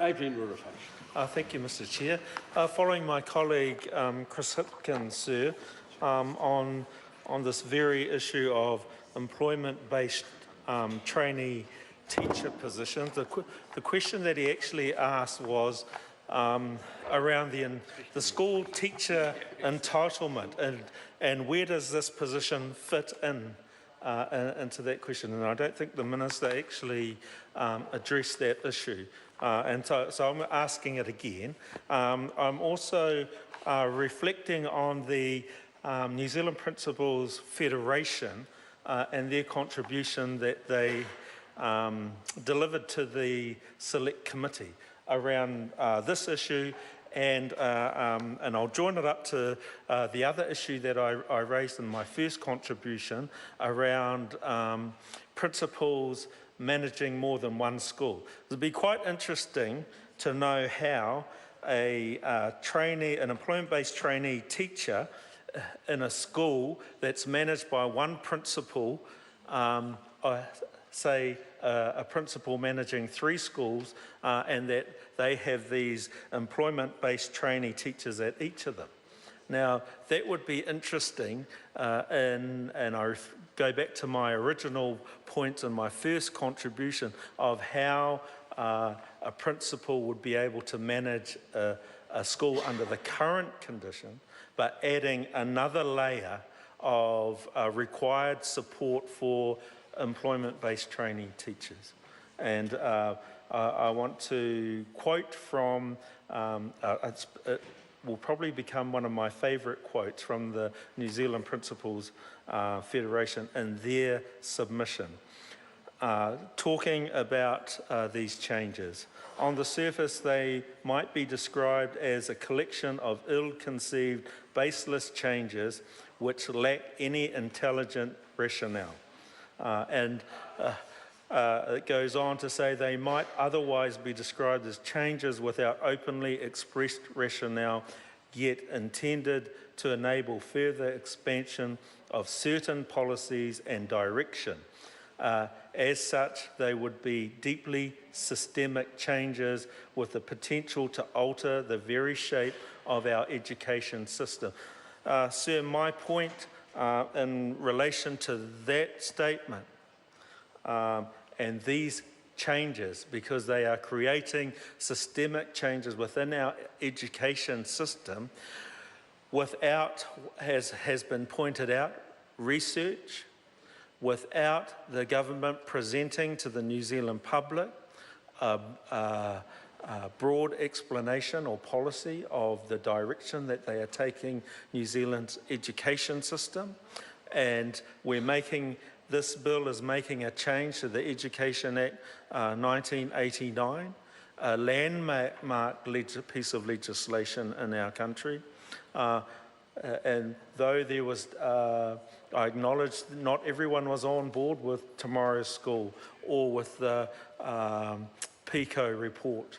Adrian Rurifage. Thank you, Mr Chair. Following my colleague Chris Hipkins, sir, on this very issue of employment-based trainee teacher positions, the question that he actually asked was around the school teacher entitlement and where does this position fit into that question, and I don't think the Minister actually addressed that issue. And so I'm asking it again. I'm also reflecting on the New Zealand Principals Federation and their contribution that they delivered to the Select Committee around this issue, and I'll join it up to the other issue that I raised in my first contribution around principals managing more than one school. It would be quite interesting to know how an employment-based trainee teacher in a school that's managed by one principal, say a principal managing 3 schools, and that they have these employment-based trainee teachers at each of them. Now, that would be interesting, and I go back to my original point in my first contribution of how a principal would be able to manage a school under the current condition, but adding another layer of required support for employment-based trainee teachers. And I want to quote from, it will probably become one of my favourite quotes from the New Zealand Principals Federation in their submission, talking about these changes. On the surface, they might be described as a collection of ill-conceived, baseless changes which lack any intelligent rationale. It goes on to say they might otherwise be described as changes without openly expressed rationale, yet intended to enable further expansion of certain policies and direction. As such, they would be deeply systemic changes with the potential to alter the very shape of our education system. Sir, my point in relation to that statement and these changes, because they are creating systemic changes within our education system without, as has been pointed out, research, without the government presenting to the New Zealand public a broad explanation or policy of the direction that they are taking New Zealand's education system. And this bill is making a change to the Education Act 1989, a landmark piece of legislation in our country. And though there was, I acknowledge not everyone was on board with Tomorrow's School or with the PICO report,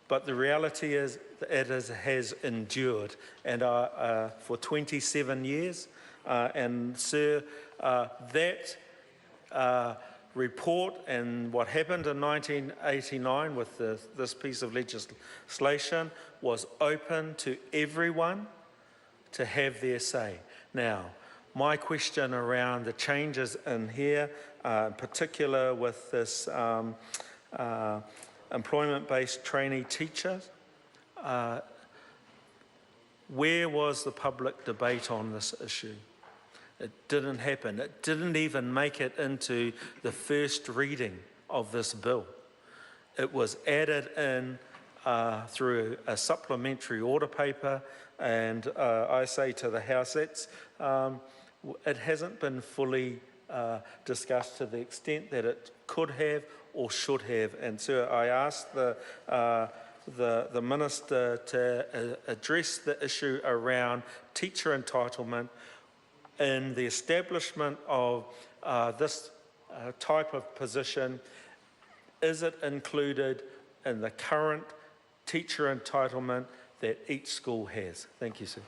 but the reality is it has endured, and for 27 years. And sir, that report and what happened in 1989 with this piece of legislation was open to everyone to have their say. Now, my question around the changes in here, in particular with this employment-based trainee teachers, where was the public debate on this issue? It didn't happen. It didn't even make it into the first reading of this bill. It was added in through a supplementary order paper, and I say to the House, it hasn't been fully discussed to the extent that it could have or should have. And so I asked the Minister to address the issue around teacher entitlement in the establishment of this type of position. Is it included in the current teacher entitlement that each school has? Thank you, sir.